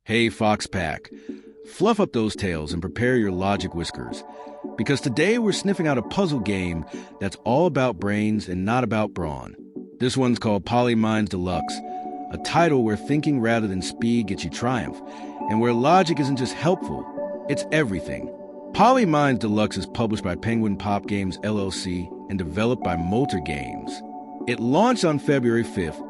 Hey, Fox Pack, fluff up those tails and prepare your logic whiskers, because today we're sniffing out a puzzle game that's all about brains and not about brawn. This one's called Polimines Deluxe, a title where thinking rather than speed gets you triumph, and where logic isn't just helpful, it's everything. Polimines Deluxe is published by Penguin Pop Games LLC and developed by Moulter Games. It launched on February 5th,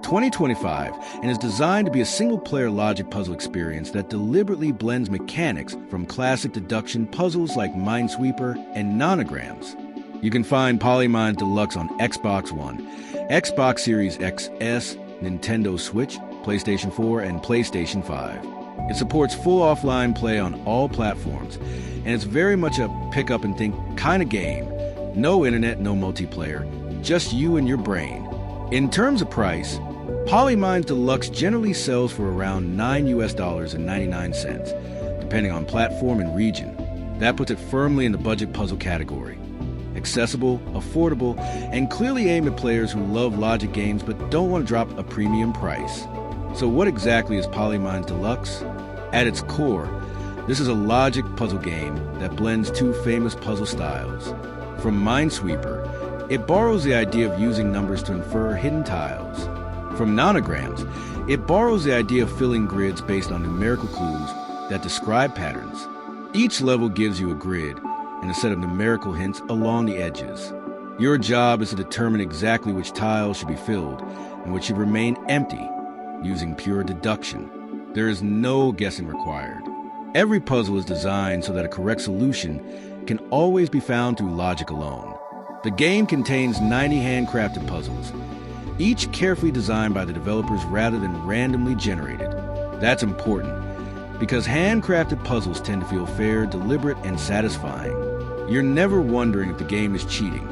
2025, and is designed to be a single-player logic puzzle experience that deliberately blends mechanics from classic deduction puzzles like Minesweeper and nonograms. You can find Polimines Deluxe on Xbox One, Xbox Series XS, Nintendo Switch, PlayStation 4, and PlayStation 5. It supports full offline play on all platforms, and it's very much a pick-up-and-think kind of game. No internet, no multiplayer, just you and your brain. In terms of price, Polimines Deluxe generally sells for around $9.99, depending on platform and region. That puts it firmly in the budget puzzle category. Accessible, affordable, and clearly aimed at players who love logic games but don't want to drop a premium price. So what exactly is Polimines Deluxe? At its core, this is a logic puzzle game that blends two famous puzzle styles. From Minesweeper, it borrows the idea of using numbers to infer hidden tiles. From nonograms, it borrows the idea of filling grids based on numerical clues that describe patterns. Each level gives you a grid and a set of numerical hints along the edges. Your job is to determine exactly which tiles should be filled and which should remain empty, using pure deduction. There is no guessing required. Every puzzle is designed so that a correct solution can always be found through logic alone. The game contains 90 handcrafted puzzles, each carefully designed by the developers rather than randomly generated. That's important, because handcrafted puzzles tend to feel fair, deliberate, and satisfying. You're never wondering if the game is cheating,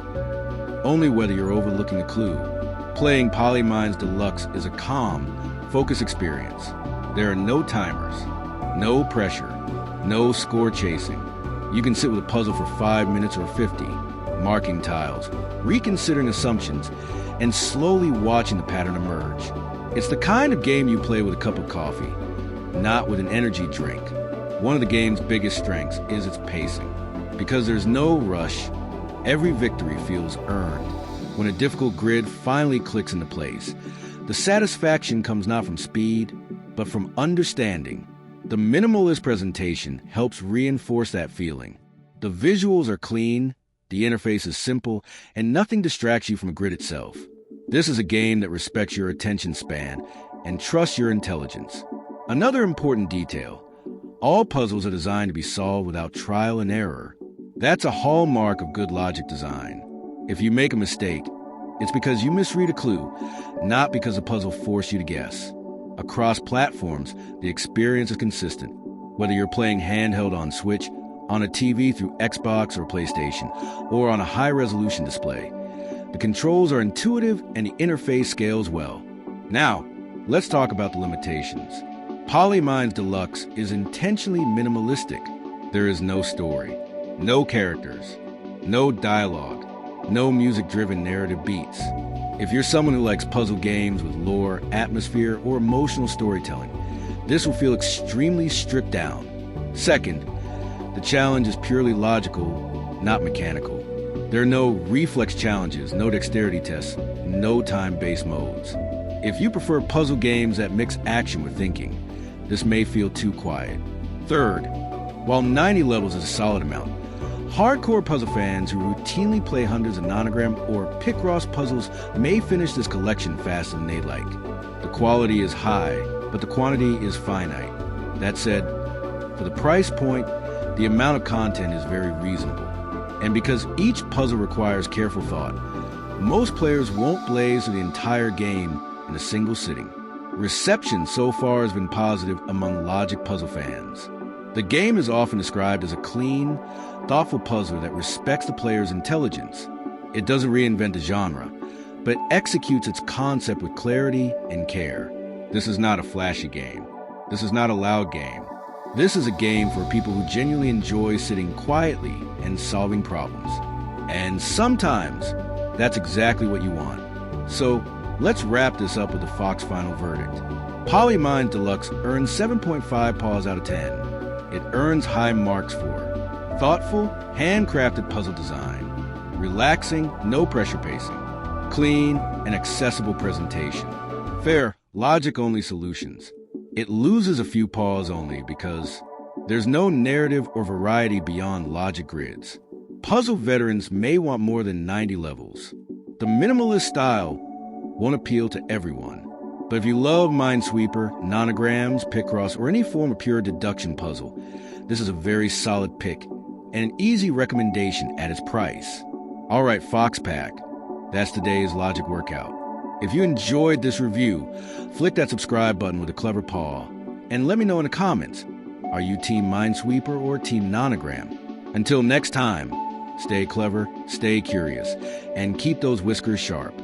only whether you're overlooking a clue. Playing Polimines Deluxe is a calm, focused experience. There are no timers, no pressure, no score chasing. You can sit with a puzzle for 5 minutes or 50, marking tiles, reconsidering assumptions, and slowly watching the pattern emerge. It's the kind of game you play with a cup of coffee, not with an energy drink. One of the game's biggest strengths is its pacing. Because there's no rush, every victory feels earned. When a difficult grid finally clicks into place, the satisfaction comes not from speed, but from understanding. The minimalist presentation helps reinforce that feeling. The visuals are clean, the interface is simple, and nothing distracts you from a grid itself. This is a game that respects your attention span and trusts your intelligence. Another important detail: all puzzles are designed to be solved without trial and error. That's a hallmark of good logic design. If you make a mistake, it's because you misread a clue, not because the puzzle forced you to guess. Across platforms, the experience is consistent. Whether you're playing handheld on Switch, on a TV through Xbox or PlayStation, or on a high-resolution display, the controls are intuitive and the interface scales well. Now, let's talk about the limitations. Polimines Deluxe is intentionally minimalistic. There is no story, no characters, no dialogue, no music-driven narrative beats. If you're someone who likes puzzle games with lore, atmosphere, or emotional storytelling, this will feel extremely stripped down. Second, the challenge is purely logical, not mechanical. There are no reflex challenges, no dexterity tests, no time-based modes. If you prefer puzzle games that mix action with thinking, this may feel too quiet. Third, while 90 levels is a solid amount, hardcore puzzle fans who routinely play hundreds of nonogram or Picross puzzles may finish this collection faster than they'd like. The quality is high, but the quantity is finite. That said, for the price point, the amount of content is very reasonable. And because each puzzle requires careful thought, most players won't blaze through the entire game in a single sitting. Reception so far has been positive among logic puzzle fans. The game is often described as a clean, thoughtful puzzler that respects the player's intelligence. It doesn't reinvent the genre, but executes its concept with clarity and care. This is not a flashy game. This is not a loud game. This is a game for people who genuinely enjoy sitting quietly and solving problems. And sometimes, that's exactly what you want. So, let's wrap this up with the Fox final verdict. Polimines Deluxe earns 7.5 paws out of 10. It earns high marks for thoughtful, handcrafted puzzle design, relaxing, no pressure pacing, clean, and accessible presentation, fair, logic-only solutions. It loses a few paws only because there's no narrative or variety beyond logic grids. Puzzle veterans may want more than 90 levels. The minimalist style won't appeal to everyone. But if you love Minesweeper, nonograms, Picross, or any form of pure deduction puzzle, this is a very solid pick and an easy recommendation at its price. All right, Fox Pack, that's today's logic workout. If you enjoyed this review, flick that subscribe button with a clever paw and let me know in the comments, are you Team Minesweeper or Team Nonogram? Until next time, stay clever, stay curious, and keep those whiskers sharp.